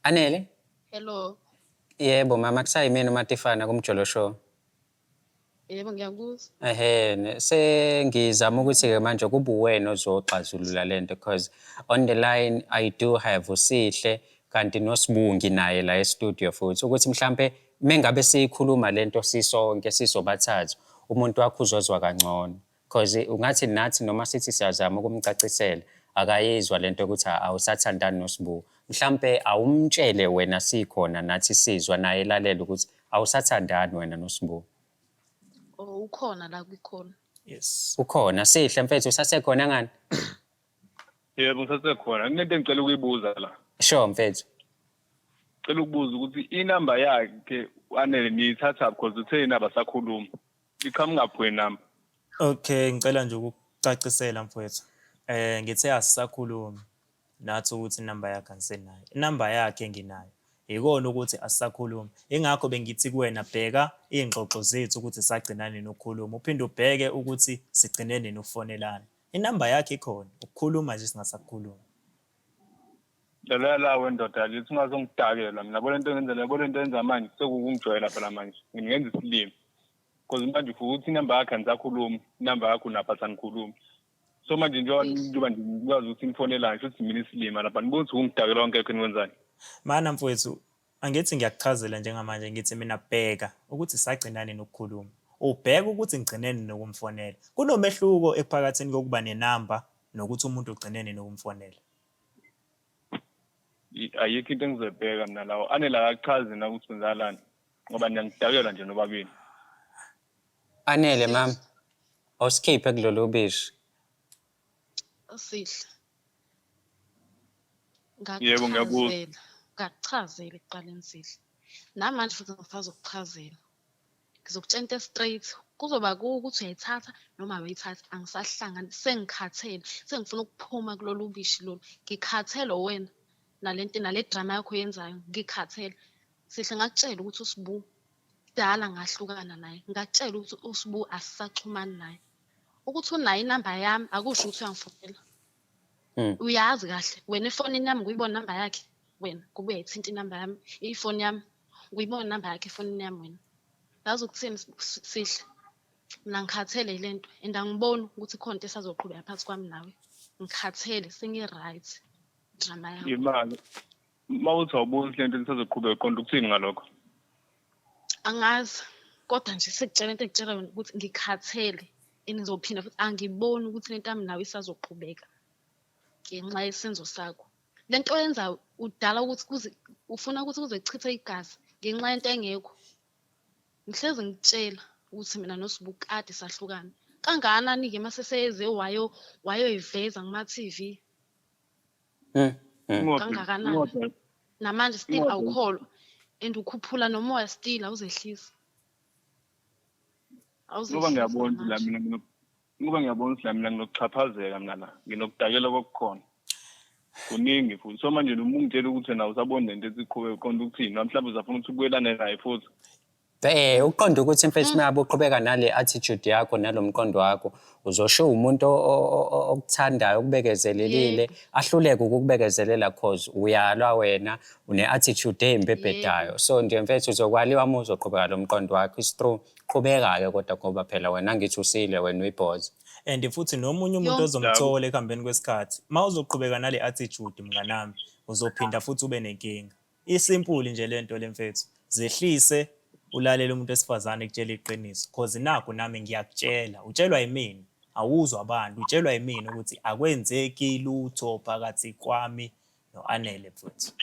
Anele? Hello. Yebo mama kusayimina uMatifana kumjolo show. Yebo ngiyakuzwa. Sengizama ukuthi-ke manje kube uwena ozoxazulula lento because on the line I do have uSihle kanti noSibungi naye la e-studio futhi ukuthi mhlambe mengabe siyikhuluma lento sisonke sizobathathu umuntu wakho uzozwa kangcono because ungathi nathi noma sithi siyazama ukumcacisela akayizwa lento ukuthi awusathandani noSibungi. Mhlambe awumtshele wena sikhona nathi sizwa naye elalela ukuthi awusathandani wena noSibungi. Oh ukhona la kwikhona. Yes. Ukhona Sihle mfethu usasekhona ngani? Yebo ngisasekhona. Kunento engicela ukuyibuza la. Sure mfethu. Ngicela ukubuza ukuthi inamba yakhe Anele niyithatha because uthe inamba sakhuluma. Iqhamuka kuphi inamba? Okay, ngicela nje ukucacisela mfowethu. Ngithe asisakhulumi nathi ukuthi inamba yakhe angisenayo. Inamba yakhe nginayo. Yikona ukuthi asisakhulumi. Ingakho bengithi kuwena bheka ingxoxo zethu ukuthi sagcinani nokukhuluma. Uphinde ubheke ukuthi sigcinene nokufonelana. Inamba yakhe ikhona. Ukukhuluma nje singasakhulumi. La wendoda lithi ungazongidakela mina yabo lento ngenzela yabo lento enza manje sekungijwayela phela manje. Ngingenza isilimo. Because manje ufuna ukuthi inamba yakhe anisakhulumi, inamba yakho unaphatha nikhuluma. So manje njengoba ngikwazi ukuthi nifonelane futhi mina isilima lapha nibuthi ungidakela wonke ekho nikwenzani. Mana mfowethu angithi ngiyakuchazela njengamanje ngithi mina bheka ukuthi sagcinani nokukhuluma. Ubheka ukuthi ngigcinene nokumfonela. Kunomehluko ephakathini kokuba nenamba nokuthi umuntu ugcinene nokumfonela. Ayikho into engizobheka mina lawo Anele akachazi na ukuthi kwenzalani ngoba ngiyangidakela nje nobabili. Anele mama. Awusikhiphe kulolu bishi. Sihle. Yebo ngiyakuzwa. Ngakuchazela ekuqaleni Sihle. Namanje futhi ngifaza ukuchazela. Ngizokutshela into straight. Kuzoba ukuthi uyayithatha noma awuyithatha angisahlangani sengikhathele sengifuna ukuphuma kulolu bishi lolu. Ngikhathele wena nalento nale drama yakho yenzayo ngikhathele. Sihle ngakutshela ukuthi uSibu dala ngahlukana naye. Ngakutshela ukuthi uSibu asisaxhumani naye. Ukuthi unayo inamba yami akusho ukuthi uyangifonela. Uyazi kahle wena efonini yami ngiyibona inamba yakhe wena kube uyayithinta inamba yami ifoni yami ngiyibona inamba yakhe efonini yami wena. Yazi ukuthini Sihle mina ngikhathele lento and angiboni ukuthi khona into esazoqhubeka phakathi kwami nawe. Ngikhathele sengi-right drama yakho. Imali. Mawuthi awuboni lento lisazoqhubeka konke ukuthini ngalokho. Angazi kodwa nje sekutshela into engitshela wena ukuthi ngikhathele enizophinda futhi angiboni ukuthi lento yami nawe isazoqhubeka ngenxa yesenzo sakho. Lento yenza udala ukuthi ufuna ukuthi kuze kuchithe igazi ngenxa yento engekho. Ngihlezi ngitshela ukuthi mina noSibu kade sahlukana. Kangakanani ke mase seyeze wayoyiveza kuma TV. Kangakanani. Namanje still awukholwa and ukhuphula nomoya still awuzehlisa. Ngoba ngiyabona la mina ngiyabona mina nginokuchaphazeka mina la nginokudakela kokukhona. Kuningi futhi so manje noma ungitshela ukuthi na usabona lento esiqhubeka konke ukuthini mhlawumbe uzafuna ukuthi ubuyelane naye futhi. Uqonda ukuthi mfethu mabe uqhubeka nale attitude yakho nalomqondo wakho uzosho umuntu okuthandayo ukubekezelelile ahluleke ukukubekezelela cause uyalwa wena une attitude embebhedayo so nje mfethu uzokwaliwa uma uzoqhubeka lomqondo wakho is true qhubeka ke kodwa ngoba phela wena ngithi usile wena uyibhoza. And futhi nomunye umuntu ozomthola ekuhambeni kwesikhathi mawuzoqhubeka nale attitude mnganami uzophinda futhi ube nenkinga. Isimple nje lento lemfethu zehlise ulalela umuntu esifazane ekutshela iqiniso cause nakho nami ngiyakutshela utshelwa yimini awuzwa abantu utshelwa yimini ukuthi akwenzeki lutho phakathi kwami noAnele futhi.